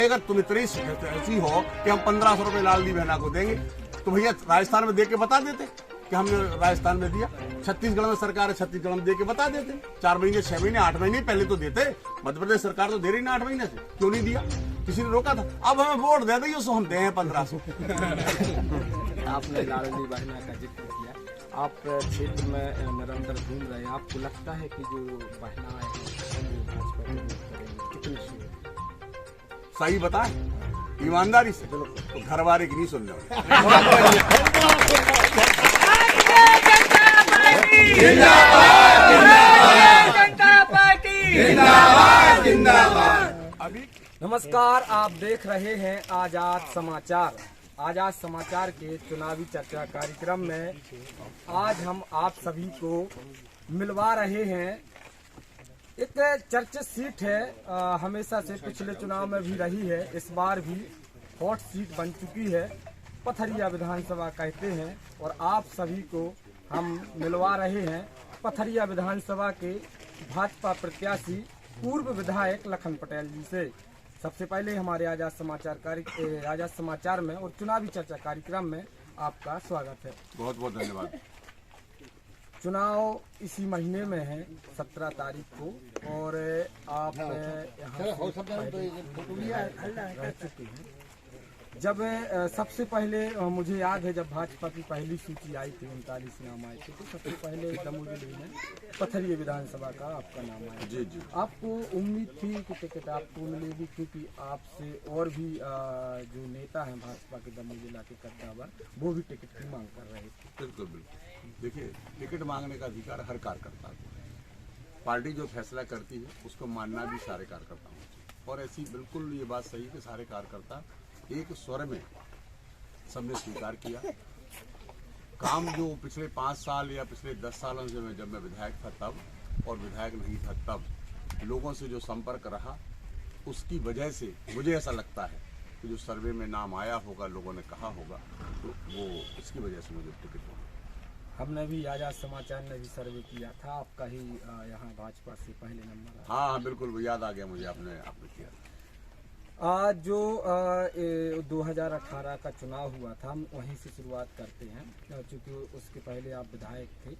अगर तुम इतनी ऐसी हो कि हम 1500 रुपए लाडली बहना को देंगे तो भैया राजस्थान में दे के बता देते कि हमने राजस्थान में दिया। छत्तीसगढ़ में सरकार है, छत्तीसगढ़ में दे के बता देते। 4 महीने 6 महीने 8 महीने पहले तो देते। मध्य प्रदेश सरकार तो दे रही ना 8 महीने से, क्यों नहीं दिया? किसी ने रोका था? अब हमें वोट दे दी सो हम दे 1500। आपने लाडली बहना का जिक्र किया, आप क्षेत्र में निरंतर घूम रहे हैं, आपको लगता है कि जो बहना है कितनी सही बताएं ईमानदारी से, तो घर वाले की नहीं सुनने वाले। नमस्कार, आप देख रहे हैं आजाद समाचार। आजाद समाचार के चुनावी चर्चा कार्यक्रम में आज हम आप सभी को मिलवा रहे हैं। एक चर्चित सीट है, हमेशा से पिछले चुनाव में भी रही है, इस बार भी हॉट सीट बन चुकी है। पथरिया विधानसभा कहते हैं और आप सभी को हम मिलवा रहे हैं पथरिया विधानसभा के भाजपा प्रत्याशी पूर्व विधायक लखन पटेल जी से। सबसे पहले हमारे आजाद समाचार में और चुनावी चर्चा कार्यक्रम में आपका स्वागत है। बहुत बहुत धन्यवाद। चुनाव इसी महीने में है 17 तारीख को, और आप यहाँ रह चुके हैं। जब सबसे पहले मुझे याद है जब भाजपा की पहली सूची आई थी, 39 नाम आए थे, तो सबसे पहले दमोह जिले में पथरिया विधानसभा का आपका नाम आया। जी जी। आपको उम्मीद थी कि टिकट आपको मिलेगी, क्योंकि आपसे और भी जो नेता हैं भाजपा के दमोह जिला के कद्दावर, वो भी टिकट की मांग कर रहे थे। बिल्कुल बिल्कुल। देखिए, टिकट मांगने का अधिकार हर कार्यकर्ता को है। पार्टी जो फैसला करती है उसको मानना भी सारे कार्यकर्ताओं को, और ऐसी बिल्कुल ये बात सही है कि सारे कार्यकर्ता एक स्वर में सबने स्वीकार किया। काम जो पिछले 5 साल या पिछले 10 सालों से जब मैं विधायक था तब और विधायक नहीं था तब लोगों से जो संपर्क रहा, उसकी वजह से मुझे ऐसा लगता है कि जो सर्वे में नाम आया होगा, लोगों ने कहा होगा, तो वो इसकी वजह से मुझे टिकट मिला। हमने भी आजाद समाचार ने भी सर्वे किया था, आपका ही यहाँ भाजपा से पहले नंबर आया। हाँ, बिल्कुल, वो याद आ गया मुझे, आपने किया। जो 2018 का चुनाव हुआ था, हम वहीं से शुरुआत करते हैं, क्योंकि उसके पहले आप विधायक थे।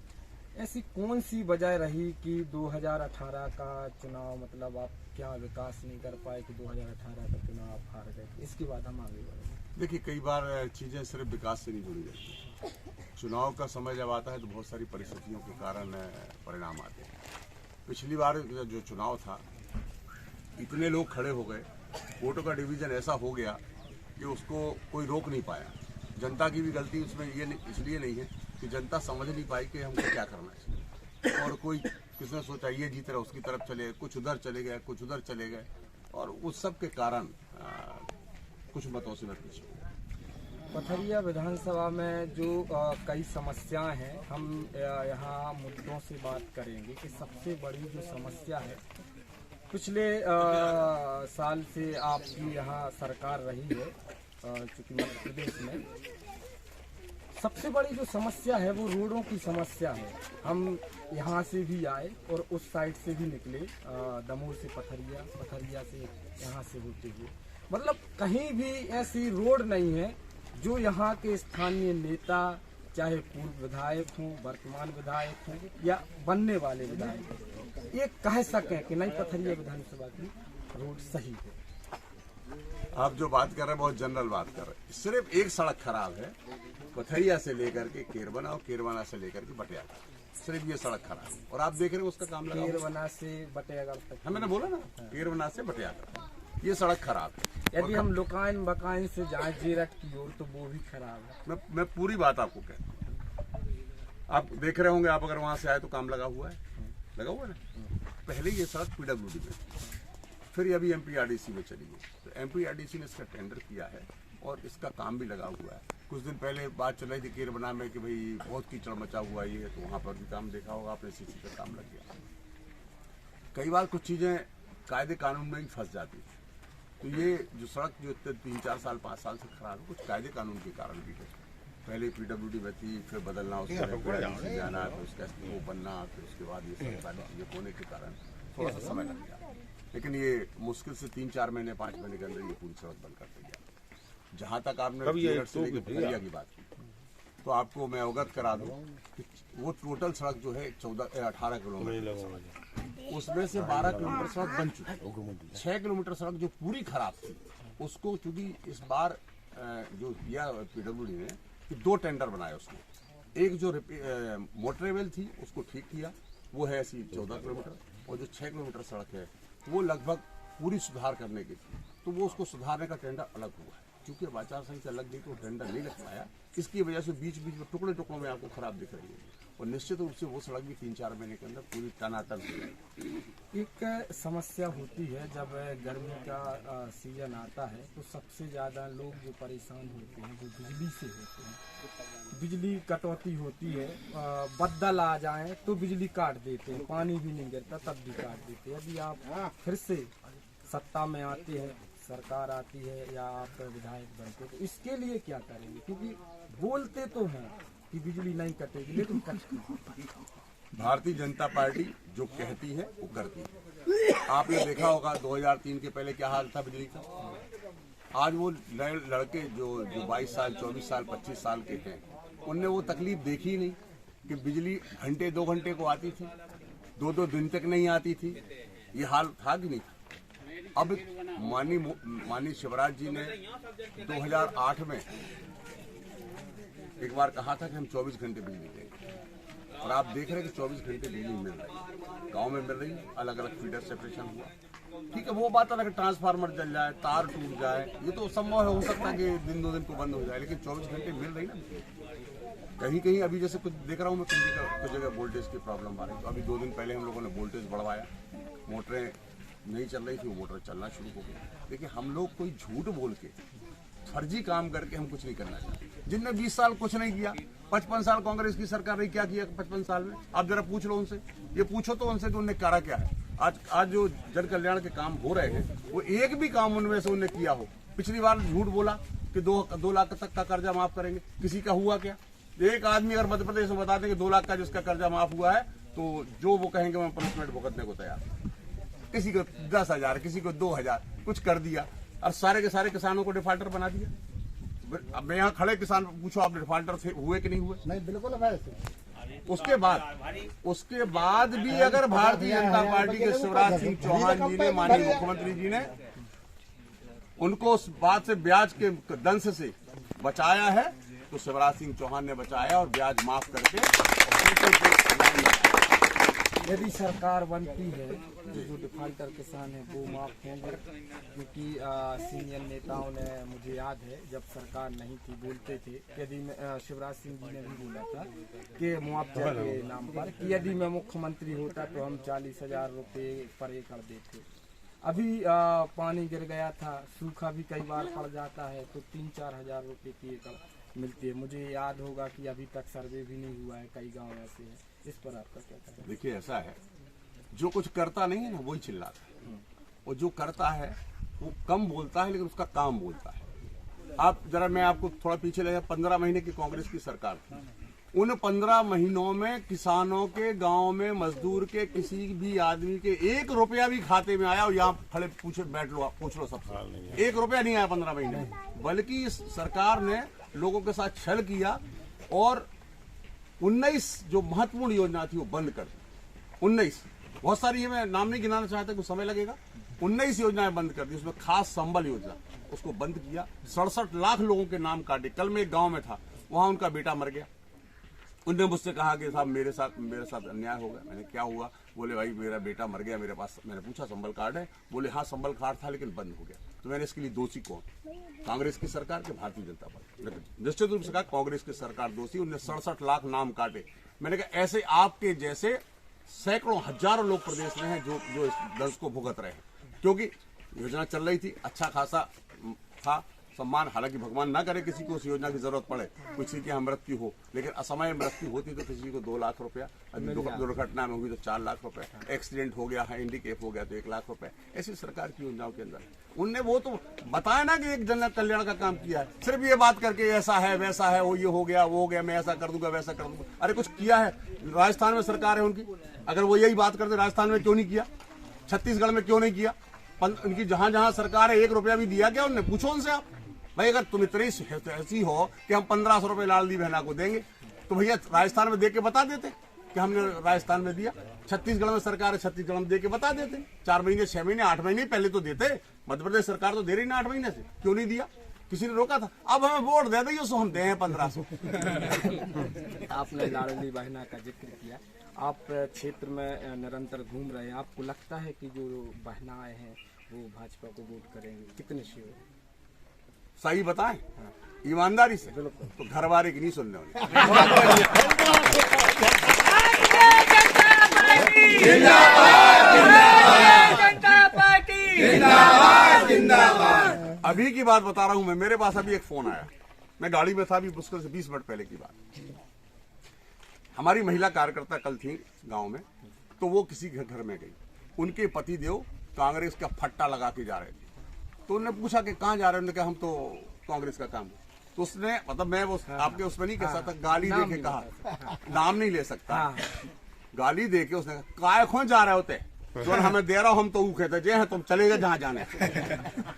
ऐसी कौन सी वजह रही कि 2018 का चुनाव, मतलब आप क्या विकास नहीं कर पाए कि 2018 का चुनाव आप हार गए? इसके बाद हम आगे बढ़ेंगे। देखिए, कई बार चीज़ें सिर्फ विकास से नहीं जुड़ी रहती। चुनाव का समय जब आता है तो बहुत सारी परिस्थितियों के कारण परिणाम आते हैं। पिछली बार जो चुनाव था, इतने लोग खड़े हो गए, वोटों का डिवीजन ऐसा हो गया कि उसको कोई रोक नहीं पाया। जनता की भी गलती उसमें ये इसलिए नहीं है कि जनता समझ नहीं पाई कि हमको क्या करना है, और कोई किसने सोचा ये जीत रहा उसकी तरफ चले, कुछ उधर चले गए, कुछ उधर चले गए, और उस सब के कारण कुछ मतों से मैं पीछे हूँ। पथरिया विधानसभा में जो कई समस्याएं हैं, हम यहाँ मुद्दों से बात करेंगे कि सबसे बड़ी जो समस्या है, पिछले साल से आपकी यहाँ सरकार रही है, चूँकि मध्य प्रदेश में सबसे बड़ी जो समस्या है वो रोडों की समस्या है। हम यहाँ से भी आए और उस साइड से भी निकले, दमोह से पथरिया, पथरिया से यहाँ से होते हुए, मतलब कहीं भी ऐसी रोड नहीं है जो यहाँ के स्थानीय नेता, चाहे पूर्व विधायक हों, वर्तमान विधायक हों या बनने वाले विधायक, ये कह सकें कि नहीं पथरिया विधानसभा की रोड सही है। आप जो बात कर रहे हैं बहुत जनरल बात कर रहे हैं। सिर्फ एक सड़क खराब है, पथरिया से लेकर के केरबना और केरबना से लेकर के बटियागढ़, सिर्फ ये सड़क खराब है। और आप देख रहे हैं उसका काम लगा, केरबना से बटियागढ़ तक। मैंने बोला ना, केरबना से बटियागढ़ ये सड़क खराब है। यदि हम लुकाइन बकाइन से जाए जीरट की ओर तो वो भी खराब है। मैं पूरी बात आपको कहता हूँ। आप देख रहे होंगे, आप अगर वहां से आए तो काम लगा हुआ है, लगा हुआ है ना। पहले ये सड़क PWD में, फिर अभी MPRDC में चली गई, तो MPRDC ने इसका टेंडर किया है और इसका काम भी लगा हुआ है। कुछ दिन पहले बात चल रही थी केरबना में कि भाई बहुत कीचड़ मचा हुआ ये है, तो वहां पर भी काम देखा होगा आपने, CC का काम लग गया। कई बार कुछ चीजें कायदे कानून में ही फंस जाती है, तो ये जो सड़क जो 3-4 साल 5 साल से खराब है, कुछ कायदे कानून के कारण भी है। पहले PWD में थी, फिर बदलना, उसके जाना, फिर उसका वो बनना, फिर उसके बाद ये सारी चीजें होने के कारण थोड़ा सा समय लग गया। लेकिन ये मुश्किल से 3-4 महीने 5 महीने के अंदर ये पूरी सड़क बंद कर देगी। जहां तक आपने मेरठ से लेकर खगड़िया की बात की, तो आपको मैं अवगत करा दूं कि वो टोटल सड़क जो है 18 किलोमीटर, उसमें से 12 किलोमीटर सड़क बन चुकी है। 6 किलोमीटर सड़क जो पूरी खराब थी, उसको चूंकि इस बार जो किया PWD ने कि 2 टेंडर बनाए उसमें, एक जो मोटरवेल थी उसको ठीक किया, वो है ऐसी 14 किलोमीटर, और जो 6 किलोमीटर सड़क है वो लगभग पूरी सुधार करने की थी, तो वो उसको सुधारने का टेंडर अलग हुआ है। क्योंकि आचार संहिता लग गई तो टेंडर नहीं लग पाया, इसकी वजह से बीच बीच में टुकड़े टुकड़ों में आपको खराब दिख रही है, और निश्चित रूप से वो सड़क भी 3-4 महीने के अंदर पूरी टनाटन हो जाएगी। एक समस्या होती है जब गर्मी का सीजन आता है तो सबसे ज़्यादा लोग जो परेशान होते हैं वो बिजली से होते हैं। बिजली कटौती होती है, बदल आ जाए तो बिजली काट देते हैं, पानी भी नहीं गिरता तब भी काट देते हैं। यदि आप फिर से सत्ता में आते हैं, सरकार आती है या आप विधायक बनते तो इसके लिए क्या करेंगे? क्योंकि बोलते तो हैं कि बिजली नहीं कटेगी, लेकिन कटती है। भारतीय जनता पार्टी जो कहती है वो करती है। आपने देखा होगा 2003 के पहले क्या हाल था बिजली का। आज वो नए लड़के जो 22 साल, 24 साल, 25 साल के हैं, उनने वो तकलीफ देखी नहीं कि बिजली घंटे 2 घंटे को आती थी, 2-2 दिन तक नहीं आती थी। ये हाल था कि नहीं? अब माननीय शिवराज जी ने 2008 में एक बार कहा था कि हम 24 घंटे बिजली देंगे, और आप देख रहे हैं कि 24 घंटे बिजली मिल रही है, गांव में मिल रही है। अलग अलग फीडर सेपरेशन हुआ, ठीक है, वो बात अलग, ट्रांसफार्मर जल जाए, तार टूट जाए, ये तो संभव हो सकता है कि दिन 2 दिन को बंद हो जाए, लेकिन 24 घंटे मिल रही ना। कहीं कहीं अभी जैसे कुछ देख रहा हूँ मैं, कुछ जगह वोल्टेज की प्रॉब्लम आ रही है। तो अभी 2 दिन पहले हम लोगों ने वोल्टेज बढ़वाया, मोटरें नहीं चल रही थी, वो मोटर चलना शुरू हो गई। देखिए, हम लोग कोई झूठ बोल के, फर्जी काम करके हम कुछ नहीं करना चाहते। जिनने 20 साल कुछ नहीं किया, 55 साल कांग्रेस की सरकार ने क्या किया 55 साल में, आप जरा पूछ लो उनसे, ये पूछो तो उनसे कि उन्होंने करा क्या है। आज जो जन कल्याण के काम हो रहे हैं, वो एक भी काम उनमें से उन्होंने किया हो। पिछली बार झूठ बोला कि 2 लाख तक का कर्जा माफ करेंगे, किसी का हुआ क्या? एक आदमी अगर मध्य प्रदेश में बता दें कि 2 लाख का जिसका कर्जा माफ हुआ है, तो जो वो कहेंगे मैं पनिशमेंट भुगतने को तैयार। किसी को 10,000, किसी को 2,000 कुछ कर दिया, और सारे के सारे किसानों को डिफाल्टर बना दिया। अब यहाँ खड़े किसान पूछो आप डिफाल्टर थे, हुए कि नहीं हुए? नहीं, बिल्कुल। उसके बाद भी अगर भारतीय जनता पार्टी के शिवराज सिंह चौहान जी ने, माननीय मुख्यमंत्री जी ने उनको उस बात से, ब्याज के दंश से बचाया है, तो शिवराज सिंह चौहान ने बचाया और ब्याज माफ करके। यदि सरकार बनती है तो जो डिफाल्टर किसान है वो माफ होंगे, क्योंकि सीनियर नेताओं ने, मुझे याद है जब सरकार नहीं थी, बोलते थे कि यदि शिवराज सिंह जी ने भी बोला था कि मुआवजा के नाम पर कि यदि मैं मुख्यमंत्री होता तो हम 40,000 रुपये पर एकड़ देते। अभी पानी गिर गया था, सूखा भी कई बार पड़ जाता है तो 3-4 हज़ार रुपये की एकड़ मिलती है। मुझे याद होगा कि अभी तक सर्वे भी नहीं हुआ है, कई गांव ऐसे हैं। इस पर आपका क्या कहना है? देखिए, ऐसा है, जो कुछ करता नहीं है ना वही चिल्लाता है, और जो करता है वो कम बोलता है लेकिन उसका काम बोलता है। आप जरा, मैं आपको थोड़ा पीछे ले जाऊं, 15 महीने की कांग्रेस की सरकार थी। उन 15 महीनों में किसानों के, गांव में मजदूर के, किसी भी आदमी के 1 रुपया भी खाते में आया? और यहाँ खड़े बैठ लो, पूछ लो सबसे, 1 रुपया नहीं आया 15 महीने। बल्कि इस सरकार ने लोगों के साथ छल किया और 19 जो महत्वपूर्ण योजना थी वो बंद कर दी। 19, बहुत सारी है, मैं नाम नहीं गिनाना चाहता, कुछ समय लगेगा। 19 योजनाएं बंद कर दी। उसमें खास संबल योजना, उसको बंद किया। 67 लाख लोगों के नाम काटे। कल मैं एक गांव में था, वहां उनका बेटा मर गया। उनने मुझसे कहा कि साहब मेरे साथ अन्याय हो गया। मैंने, क्या हुआ? बोले भाई मेरा बेटा मर गया मेरे पास। मैंने पूछा संबल कार्ड है? बोले हाँ संबल कार्ड था लेकिन बंद हो गया। तो मैंने, इसके लिए दोषी कौन? कांग्रेस की सरकार के भारतीय जनता पार्टी? निश्चित रूप से कहा कांग्रेस की सरकार दोषी। उन्हें 67 लाख नाम काटे। मैंने कहा ऐसे आपके जैसे सैकड़ों हजारों लोग प्रदेश में हैं जो इस दंश को भुगत रहे हैं, क्योंकि योजना चल रही थी, अच्छा खासा था सम्मान। हालांकि भगवान ना करे किसी को उस योजना की जरूरत पड़े, किसी की मृत्यु हो, लेकिन असमय मृत्यु होती तो किसी को 2 लाख रुपया, दुर्घटना में हुई तो 4 लाख रुपए, एक्सीडेंट हो गया, हैंडीकैप हो गया तो 1 लाख रुपए। ऐसी सरकार की योजनाओं के अंदर उनने वो तो बताया ना कि एक जन कल्याण का काम किया है। सिर्फ ये बात करके ऐसा है वैसा है, वो ये हो गया वो हो गया, मैं ऐसा कर दूंगा वैसा कर दूंगा। अरे कुछ किया है? राजस्थान में सरकार है उनकी, अगर वो यही बात करते राजस्थान में क्यों नहीं किया? छत्तीसगढ़ में क्यों नहीं किया? उनकी जहां जहां सरकार है 1 रुपया भी दिया क्या उनने? पूछो उनसे आप। भाई अगर तुम इतनी ऐसी हो कि हम 1500 रुपए लाडली बहना को देंगे तो भैया राजस्थान में दे के बता देते कि हमने राजस्थान में दिया। छत्तीसगढ़ में सरकार है, छत्तीसगढ़ में दे के बता देते। 4 महीने 6 महीने 8 महीने पहले तो देते। मध्य प्रदेश सरकार तो दे रही ना 8 महीने से, क्यों नहीं दिया? किसी ने रोका था? अब हमें वोट दे दी सो हम दे हैं 1500। आपने लाडली बहना का जिक्र किया, आप क्षेत्र में निरंतर घूम रहे हैं, आपको लगता है कि जो बहनाएं हैं वो भाजपा को वोट करेंगे? कितने श्योर है? सही बताएं ईमानदारी से, तो घर वाले की नहीं सुनने वाली। अभी की बात बता रहा हूं मैं, मेरे पास अभी एक फोन आया, मैं गाड़ी में था, अभी मुश्किल से 20 मिनट पहले की बात। हमारी महिला कार्यकर्ता कल थी गांव में, तो वो किसी घर में गई, उनके पति देव कांग्रेस का फट्टा लगा के जा रहे थे। तो उन्होंने पूछा कि कहाँ जा रहे हैं? उन्होंने कहा हम तो कांग्रेस का काम है। तो उसने, मतलब मैं वो आपके उसमें नहीं कह सकता, गाली दे के कहा, नाम नहीं ले सकता, गाली दे के उसने कहा काय खों जा रहे होते जो हमें दे रहा हो, हम तो वो कहते जे हैं तुम चले गए जहां जाने।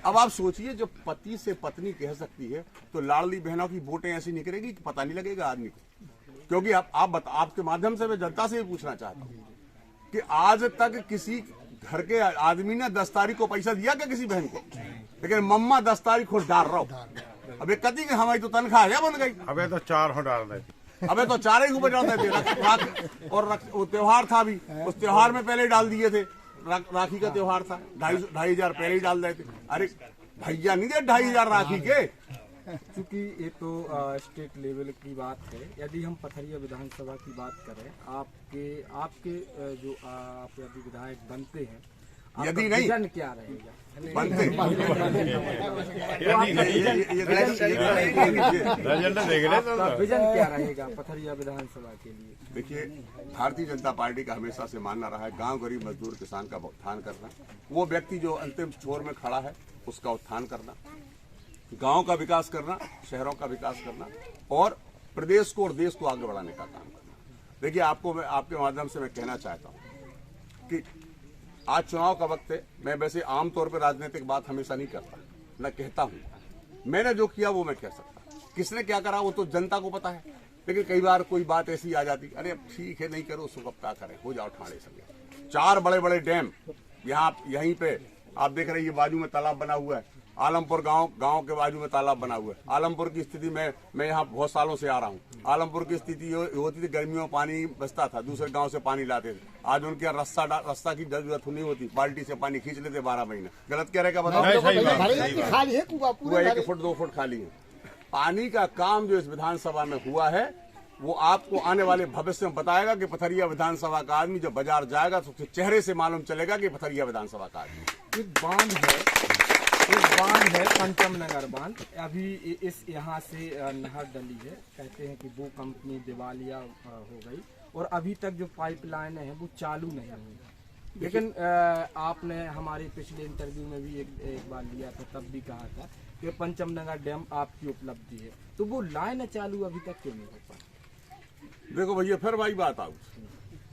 अब आप सोचिए, जब पति से पत्नी कह सकती है तो लाडली बहनों की वोटें ऐसी निकलेगी कि पता नहीं लगेगा आदमी को। क्योंकि आपके माध्यम से मैं जनता से भी पूछना चाहता हूँ कि आज तक किसी घर के आदमी ने 10 तारीख को पैसा दिया क्या किसी बहन को? लेकिन मम्मा 10 तारीख को डाल रहा हो। अब एक कती हमारी तो तनख्वाह है बन गई। अबे तो 4 हो डाल देती, अबे तो 4 ही ऊपर डालते थे। और वो त्योहार था भी, उस त्योहार में पहले डाल दिए थे। राखी का त्योहार था, 2,500 पहले ही डाल रहे थे। अरे भैया नहीं दे 2,500 राखी के। क्योंकि ये तो स्टेट लेवल की बात है। यदि हम पथरिया विधानसभा की बात करें, आपके जो आप यदि विधायक बनते हैं, यदि नहीं विजन क्या रहेगा? बनते विजन क्या रहेगा पथरिया विधानसभा के लिए? देखिए, भारतीय जनता पार्टी का हमेशा से मानना रहा है गांव गरीब मजदूर किसान का उत्थान करना, वो व्यक्ति जो अंतिम छोर में खड़ा है उसका उत्थान करना, गांव का विकास करना, शहरों का विकास करना और प्रदेश को और देश को आगे बढ़ाने का काम करना। देखिए, आपके माध्यम से मैं कहना चाहता हूं कि आज चुनाव का वक्त है। मैं वैसे आमतौर पर राजनीतिक बात हमेशा नहीं करता, न कहता हूं। मैंने जो किया वो मैं कह सकता, किसने क्या करा वो तो जनता को पता है। लेकिन कई बार कोई बात ऐसी आ जाती, अरे ठीक है नहीं करो, उसको कब क्या करें, हो जाओ ठाणे सके। 4 बड़े बड़े डैम यहीं पे आप देख रहे हैं, ये बाजू में तालाब बना हुआ है। आलमपुर गांव के बाजू में तालाब बना हुआ है। आलमपुर की स्थिति में मैं यहाँ बहुत सालों से आ रहा हूँ। आलमपुर की स्थिति होती थी, गर्मियों में पानी बचता था, दूसरे गांव से पानी लाते थे। आज उनके यहाँ रास्ता की जरूरत नहीं होती, बाल्टी से पानी खींच लेते 12 महीने। गलत कह रहे क्या बताओ? खाली है पूरा 1 फुट 2 फुट खाली है। पानी का काम जो इस विधानसभा में हुआ है वो आपको आने वाले भविष्य में बताएगा कि पथरिया विधानसभा का आदमी जब बाजार जाएगा तो उसके चेहरे से मालूम चलेगा कि पथरिया विधानसभा का आदमी। एक बांध है पंचम नगर बांध, अभी इस यहाँ से नहर डली है। कहते हैं कि वो कंपनी दिवालिया हो गई और अभी तक जो पाइपलाइन है वो चालू नहीं हुई। लेकिन आपने हमारे पिछले इंटरव्यू में भी एक बार लिया था, तब भी कहा था कि पंचम नगर डैम आपकी उपलब्धि है, तो वो लाइन चालू अभी तक क्यों नहीं हो पाई? देखो भैया, फिर वही बात आऊ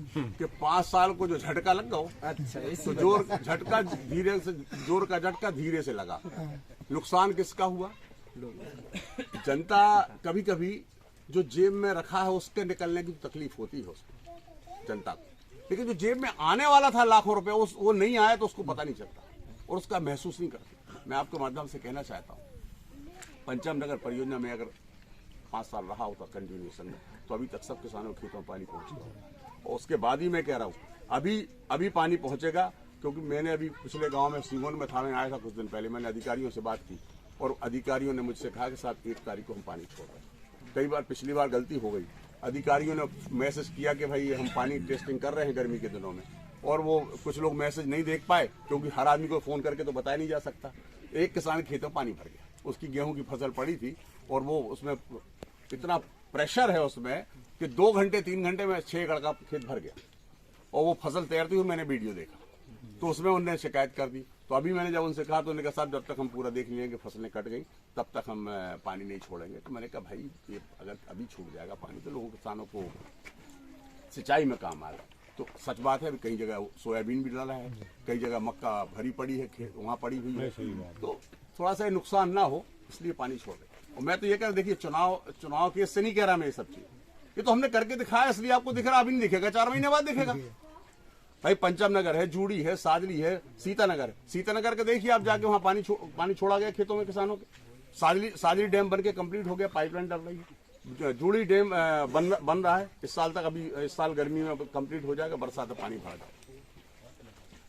कि 5 साल को जो झटका लग गया, अच्छा, तो जोर का झटका धीरे से लगा। नुकसान किसका हुआ? जनता कभी कभी जो जेब में रखा है उसके निकलने की तकलीफ होती है उसको, जनता को। लेकिन जो जेब में आने वाला था लाखों रुपए, वो नहीं आया तो उसको पता नहीं चलता और उसका महसूस नहीं करता। मैं आपके माध्यम से कहना चाहता हूँ, पंचम नगर परियोजना में अगर 5 साल रहा होता कंटिन्यूएशन में, तो अभी तक सब किसानों के खेतों में पानी पहुंच गया। और उसके बाद ही मैं कह रहा हूँ अभी पानी पहुंचेगा, क्योंकि मैंने अभी पिछले गांव में सीगोन में था, मैं आया था कुछ दिन पहले, मैंने अधिकारियों से बात की और अधिकारियों ने मुझसे कहा कि साहब 1 तारीख को हम पानी छोड़ रहे हैं। कई बार पिछली बार गलती हो गई, अधिकारियों ने मैसेज किया कि भाई हम पानी टेस्टिंग कर रहे हैं गर्मी के दिनों में, और वो कुछ लोग मैसेज नहीं देख पाए क्योंकि हर आदमी को फोन करके तो बताया नहीं जा सकता। एक किसान के खेतों में पानी भर गया, उसकी गेहूं की फसल पड़ी थी और वो उसमें इतना प्रेशर है उसमें कि 2 घंटे 3 घंटे में 6 एकड़ का खेत भर गया और वो फसल तैरती हुई मैंने वीडियो देखा, तो उसमें उन्होंने शिकायत कर दी। तो अभी मैंने जब उनसे कहा तो उन्होंने कहा साहब जब तक हम पूरा देख लेंगे फसलें कट गई तब तक हम पानी नहीं छोड़ेंगे। तो मैंने कहा भाई ये अगर अभी छूट जाएगा पानी तो लोगों किसानों को सिंचाई में काम आएगा। तो सच बात है, कई जगह सोयाबीन भी डाला है, कई जगह मक्का भरी पड़ी है, वहाँ पड़ी हुई है, तो थोड़ा सा नुकसान ना हो इसलिए पानी छोड़ रहे। और मैं तो ये कह रहा, देखिए चुनाव केस से नहीं कह रहा मैं ये सब चीज, ये तो हमने करके दिखाया, इसलिए आपको दिख रहा, अभी नहीं दिखेगा, 4 महीने बाद दिखेगा। भाई पंचम नगर है, जूड़ी है, साजली है, सीतानगर है। सीतानगर के देखिए आप जाके, वहाँ पानी छोड़ा गया खेतों में किसानों के। साजली डैम बन के कंप्लीट हो गया, पाइपलाइन डल रही है। जूड़ी डैम बन रहा है, इस साल तक, अभी इस साल गर्मी में कंप्लीट हो जाएगा, बरसात में पानी भर जाएगा।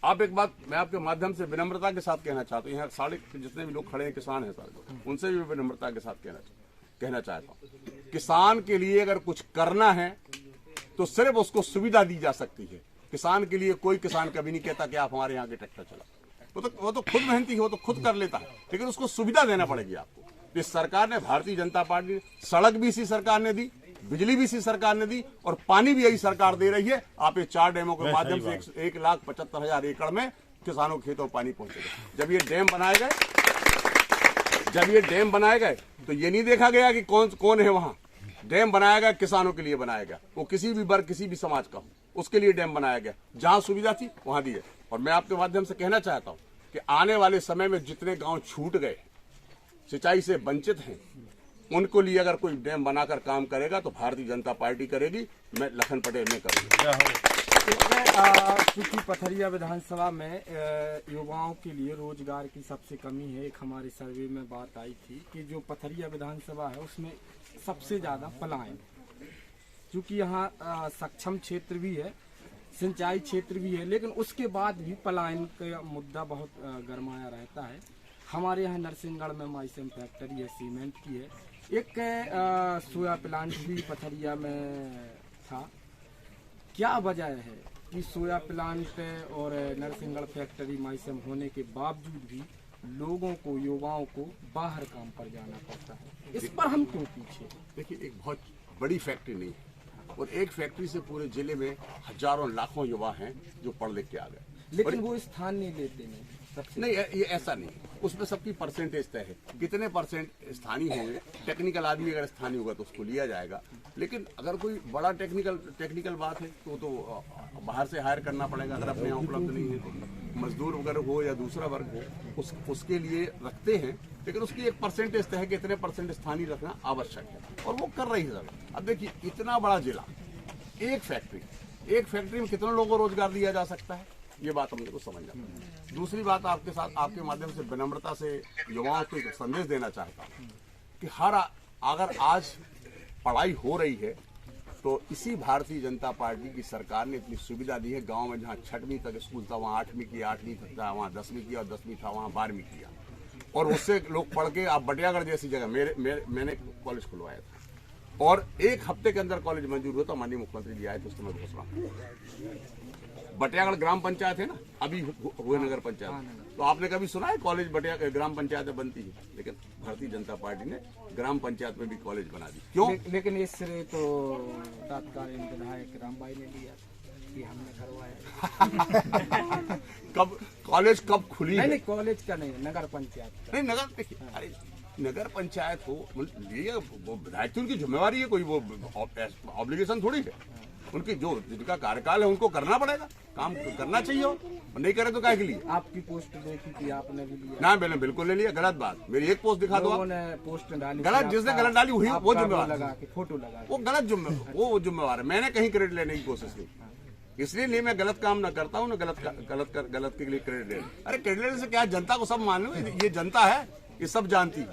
आप एक बात मैं आपके माध्यम से विनम्रता के साथ कहना चाहता हूँ, यहाँ सारे जितने भी लोग खड़े हैं किसान हैं सारे, उनसे भी विनम्रता के साथ कहना चाहता हूँ, किसान के लिए अगर कुछ करना है तो सिर्फ उसको सुविधा दी जा सकती है। किसान के लिए कोई किसान कभी नहीं कहता कि आप हमारे यहाँ के ट्रैक्टर चलाओ, वो तो खुद मेहनती है, वो तो खुद कर लेता है, लेकिन उसको सुविधा देना पड़ेगी आपको। इस सरकार ने, भारतीय जनता पार्टी ने, सड़क भी इसी सरकार ने दी, बिजली भी इसी सरकार ने दी, और पानी भी यही सरकार दे रही है। आप ये 4 डैमों के माध्यम से 1,75,000 एकड़ में किसानों के खेतों में पानी पहुंचेगा। जब ये डैम बनाए गए तो ये नहीं देखा गया कि कौन है वहां। डैम बनाया गया, किसानों के लिए बनाया गया, वो किसी भी वर्ग, किसी भी समाज का हो, उसके लिए डैम बनाया गया। जहां सुविधा थी वहां दी है। और मैं आपके माध्यम से कहना चाहता हूं कि आने वाले समय में जितने गांव छूट गए, सिंचाई से वंचित हैं, उनको लिए अगर कोई डैम बनाकर काम करेगा तो भारतीय जनता पार्टी करेगी, मैं लखन पटेल में करूंगा। क्योंकि पथरिया विधानसभा में युवाओं के लिए रोजगार की सबसे कमी है। एक हमारे सर्वे में बात आई थी कि जो पथरिया विधानसभा है उसमें सबसे ज्यादा पलायन, क्योंकि यहाँ सक्षम क्षेत्र भी है, सिंचाई क्षेत्र भी है, लेकिन उसके बाद भी पलायन का मुद्दा बहुत गरमाया रहता है। हमारे यहाँ नरसिंहगढ़ में माइसम फैक्ट्री है, सीमेंट की है, एक सोया प्लांट भी पथरिया में था। क्या वजह है कि सोया प्लांट और नरसिंहगढ़ फैक्ट्री माइसम होने के बावजूद भी लोगों को, युवाओं को बाहर काम पर जाना पड़ता है? इस पर हम क्यों पीछे? देखिए, एक बहुत बड़ी फैक्ट्री नहीं है, और एक फैक्ट्री से पूरे जिले में हजारों लाखों युवा हैं जो पढ़ लिख के आ गए, लेकिन वो स्थान नहीं लेते नहीं, ये ऐसा नहीं, उसमें सबकी परसेंटेज तय है, कितने परसेंट स्थानीय होंगे। टेक्निकल आदमी अगर स्थानीय होगा तो उसको लिया जाएगा, लेकिन अगर कोई बड़ा टेक्निकल बात है तो बाहर से हायर करना पड़ेगा। अगर अपने यहाँ उपलब्ध नहीं है तो मजदूर वर्ग हो या दूसरा वर्ग हो, उसके लिए रखते हैं, लेकिन उसकी एक परसेंटेज तय है कि इतने परसेंट स्थानीय रखना आवश्यक है, और वो कर रही है। अब देखिए, इतना बड़ा जिला, एक फैक्ट्री में कितने लोगों को रोजगार दिया जा सकता है, ये बात हम लोग को समझ जाता है। दूसरी बात, आपके साथ, आपके माध्यम से विनम्रता से युवाओं को एक संदेश देना चाहता हूँ कि अगर आज पढ़ाई हो रही है तो इसी भारतीय जनता पार्टी की सरकार ने इतनी सुविधा दी है। गांव में जहां 6वीं तक स्कूल था वहां 8वीं किया, 8वीं तक था वहां 10वीं किया, और 10वीं था वहां 12वीं किया, और उससे लोग पढ़ के, आप बटियागढ़ जैसी जगह मैंने कॉलेज खुलवाया था, और 1 हफ्ते के अंदर कॉलेज मंजूर हुआ था। माननीय मुख्यमंत्री जी आए थे, उस समय घोषणा। बटियागढ़ ग्राम पंचायत है ना, अभी हुए नगर पंचायत, तो आपने कभी सुना है कॉलेज बटियागढ़ ग्राम पंचायत में बनती है? लेकिन भारतीय जनता पार्टी ने ग्राम पंचायत में भी कॉलेज बना दी। क्यों? लेकिन इस श्रेय तो तत्कालीन विधायक रामबाई ने लिया कि हमने करवाया। कब कॉलेज कब खुली? नहीं, कॉलेज का नहीं, नगर पंचायत। नहीं, नगर, देखिए, अरे नगर पंचायत हो, ये विधायक की उनकी जिम्मेवारी है, कोई वो ऑब्लिगेशन थोड़ी है। उनकी जिनका कार्यकाल है उनको करना पड़ेगा, काम करना चाहिए, और नहीं करे तो क्या के लिए? आपकी पोस्ट देखी थी, आपने भी लिया? ना, मैंने बिल्कुल ले लिया। गलत बात, मेरी एक पोस्ट दिखा दो, पोस्ट डाली गलत, जिसने गलत डाली वही वो जिम्मेवार लगा के फोटो लगा, वो गलत जिम्मेवार है। मैंने कहीं क्रेडिट लेने की कोशिश नहीं, इसलिए नहीं, मैं गलत काम ना करता हूँ ना गलत के लिए क्रेडिट ले। अरे क्रेडिट लेने से क्या, जनता को सब मान लो, ये जनता है, ये सब जानती है,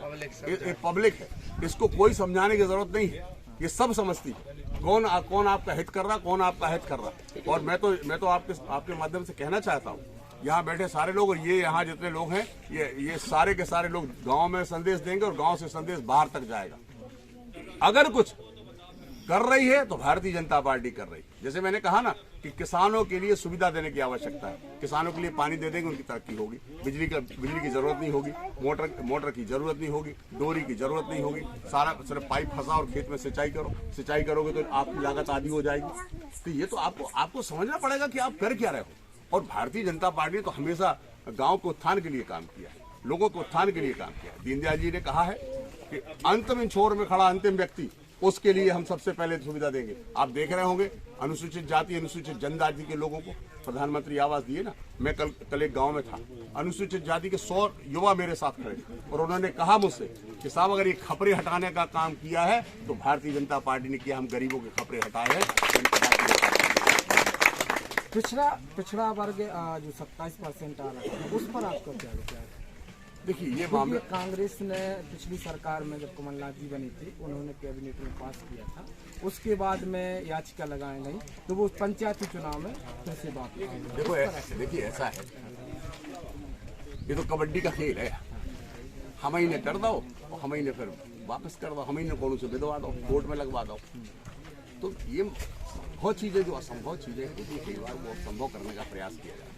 ये पब्लिक है, इसको कोई समझाने की जरूरत नहीं है, ये सब समझती है कौन आपका हित कर रहा, कौन आपका हित कर रहा। और मैं तो आपके माध्यम से कहना चाहता हूँ, यहाँ बैठे सारे लोग, और ये यहाँ जितने लोग हैं, ये सारे के सारे लोग गांव में संदेश देंगे, और गांव से संदेश बाहर तक जाएगा। अगर कुछ कर रही है तो भारतीय जनता पार्टी कर रही है। जैसे मैंने कहा ना कि किसानों के लिए सुविधा देने की आवश्यकता है, किसानों के लिए पानी दे देंगे, उनकी तरक्की होगी, बिजली की जरूरत नहीं होगी, मोटर की जरूरत नहीं होगी, डोरी की जरूरत नहीं होगी, सारा सिर्फ पाइप फंसा और खेत में सिंचाई करोगे तो आपकी लागत आधी हो जाएगी। तो ये तो आपको समझना पड़ेगा कि आप कर क्या रहे हो। और भारतीय जनता पार्टी ने तो हमेशा गाँव के उत्थान के लिए काम किया है, लोगों के उत्थान के लिए काम किया है। दीनदयाल जी ने कहा है कि अंतिम छोर में खड़ा अंतिम व्यक्ति उसके लिए हम सबसे पहले सुविधा देंगे। आप देख रहे होंगे अनुसूचित जाति अनुसूचित जनजाति के लोगों को प्रधानमंत्री आवास दिए ना। मैं कल एक गांव में था, अनुसूचित जाति के 100 युवा मेरे साथ खड़े और उन्होंने कहा मुझसे कि साहब अगर ये खपरे हटाने का काम किया है तो भारतीय जनता पार्टी ने किया, हम गरीबों के खपरे हटाए हैं। पिछड़ा वर्ग जो 27% आ रहा है उस पर आपका क्या विचार है? देखिए ये मामला कांग्रेस ने पिछली सरकार में जब कमलनाथ जी बनी थी उन्होंने कैबिनेट में पास किया था, उसके बाद में याचिका लगाए नहीं तो वो पंचायती चुनाव में फिर से बात देखो देखिए ऐसा है, ये तो कबड्डी का खेल है। हम ही ने कर दो और हम ही ने फिर वापस कर दो, हम ही ने कोनों से भिदवा दो, कोर्ट में लगवा दो। तो ये बहुत चीजें जो असंभव चीजें होती है, कई बार वो संभव करने का प्रयास किया जाता है।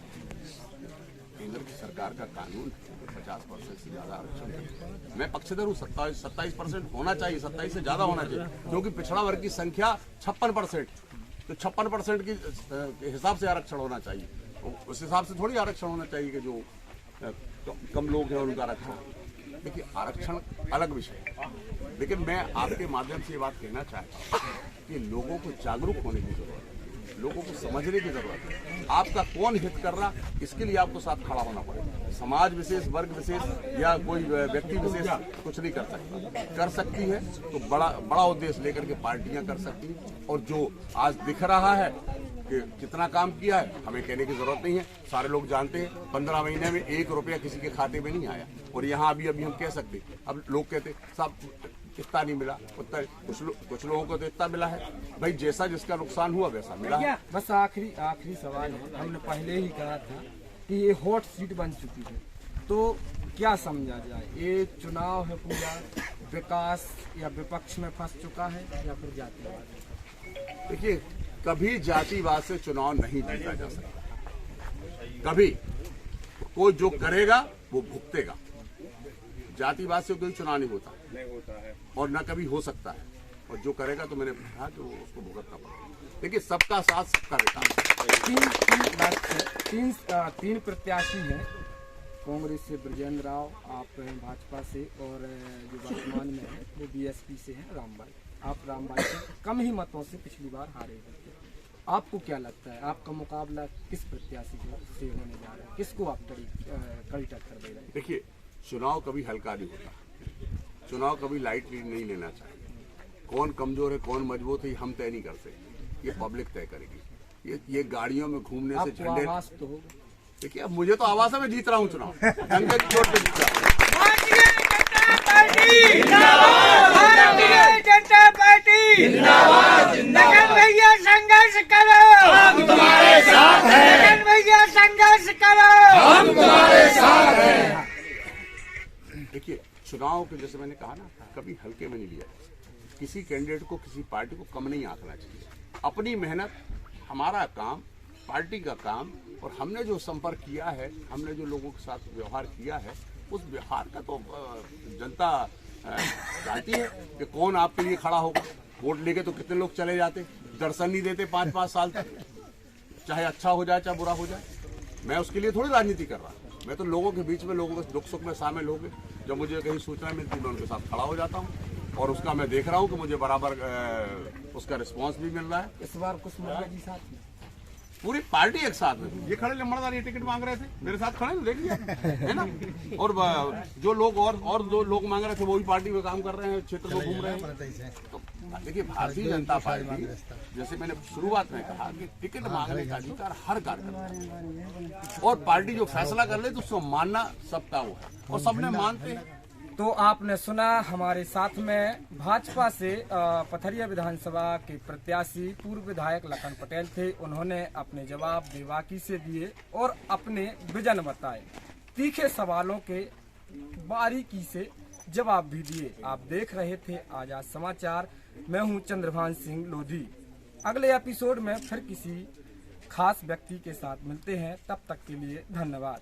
केंद्र की सरकार का कानून 50% से ज्यादा आरक्षण, मैं पक्षधर हूँ। 27% होना चाहिए, 27 से ज्यादा होना चाहिए, क्योंकि पिछड़ा वर्ग की संख्या 56%, तो 56% के हिसाब से आरक्षण होना चाहिए। उस हिसाब से थोड़ी आरक्षण होना चाहिए कि जो कम लोग हैं उनका आरक्षण। देखिए आरक्षण अलग विषय है, लेकिन मैं आपके माध्यम से ये बात कहना चाहता हूँ कि लोगों को जागरूक होने की जरूरत है, लोगों को समझने की जरूरत है। आपका कौन हित कर रहा, इसके लिए आपको साथ खड़ा होना पड़ेगा। समाज विशेष, वर्ग विशेष या कोई व्यक्ति विशेष कुछ नहीं कर सकता। कर सकती है तो बड़ा उद्देश्य लेकर के पार्टियां कर सकती हैं। और जो आज दिख रहा है कि कितना काम किया है, हमें कहने की जरूरत नहीं है, सारे लोग जानते हैं। 15 महीने में 1 रुपया किसी के खाते में नहीं आया। और यहाँ अभी हम कह सकते, अब लोग कहते साहब इतना नहीं मिला, उतना कुछ लोगों को तो इतना मिला है। भाई जैसा जिसका नुकसान हुआ वैसा मिला है। बस आखिरी सवाल है, हमने पहले ही कहा था कि ये हॉट सीट बन चुकी है, तो क्या समझा जाए? ये चुनाव है पूरा विकास या विपक्ष में फंस चुका है या फिर जातिवाद? देखिए कभी जातिवाद से चुनाव नहीं जीता जा सकता। कभी कोई जो करेगा वो भुगतेगा। जातिवाद से कोई चुनाव नहीं होता है और न कभी हो सकता है। और जो करेगा तो मैंने कहा कि वो उसको भुगतना पड़ेगा। देखिए सबका साथ सबका विकास। तीन प्रत्याशी हैं, कांग्रेस से ब्रजेंद्र राव, आप हैं भाजपा से, और जो वर्तमान में है वो बीएसपी से हैं रामबाई। आप रामबाई से कम ही मतों से पिछली बार हारे थे। आपको क्या लगता है आपका मुकाबला किस प्रत्याशी से होने जा रहा है? किसको आप कड़ी टक्कर दे रहे हैं? देखिए चुनाव कभी हल्का नहीं होता, चुनाव कभी लाइटली नहीं लेना चाहिए। कौन कमजोर है कौन मजबूत है हम तय नहीं कर सकते, ये पब्लिक तय करेगी। ये गाड़ियों में घूमने से झंडे तो होगा। देखिए अब मुझे तो आवाज है, मैं जीत रहा हूँ चुनाव, दंगे की चोट पे जीत रहा हूँ। भारतीय जनता पार्टी लगन भैया संघर्ष करो, हम तुम्हारे साथ हैं। लगन भैया संघर्ष करो, हम तुम्हारे साथ हैं। देखिए चुनाव के जैसे मैंने कहा ना, कभी हल्के में नहीं लिया। किसी कैंडिडेट को किसी पार्टी को कम नहीं आंकना चाहिए। अपनी मेहनत, हमारा काम, पार्टी का काम, और हमने जो संपर्क किया है, हमने जो लोगों के साथ व्यवहार किया है, उस व्यवहार का तो जनता चाहती है कि कौन आपके लिए खड़ा होगा। वोट लेके तो कितने लोग चले जाते, दर्शन नहीं देते 5-5 साल तक, चाहे अच्छा हो जाए चाहे बुरा हो जाए। मैं उसके लिए थोड़ी राजनीति कर रहा हूँ। मैं तो लोगों के बीच में, लोगों के दुख सुख में शामिल हो गए। जब मुझे कहीं सूचना मिलती है मैं उनके साथ खड़ा हो जाता हूँ और उसका मैं देख रहा हूँ कि मुझे बराबर उसका रिस्पांस भी मिल रहा है। इस बार कुछ मुर्गा जी साथ में पूरी पार्टी एक साथ में, ये खड़े लम्बड़दार ये टिकट मांग रहे थे, मेरे साथ खड़े देख लिया है ना। और जो लोग और जो लोग मांग रहे थे वो भी पार्टी में काम कर रहे हैं, क्षेत्र में घूम रहे हैं। तो देखिए भारतीय जनता पार्टी, जैसे मैंने शुरुआत में कहा कि टिकट मांगने का अधिकार हर कार्यकर्ता है और पार्टी जो फैसला कर ले तो उसको मानना सबका वो है और सबने मानते हैं। तो आपने सुना, हमारे साथ में भाजपा से पथरिया विधानसभा के प्रत्याशी पूर्व विधायक लखन पटेल थे। उन्होंने अपने जवाब बेबाकी से दिए और अपने विजन बताए। तीखे सवालों के बारीकी से जवाब भी दिए। आप देख रहे थे आजाद समाचार, मैं हूं चंद्रभान सिंह लोधी। अगले एपिसोड में फिर किसी खास व्यक्ति के साथ मिलते हैं, तब तक के लिए धन्यवाद।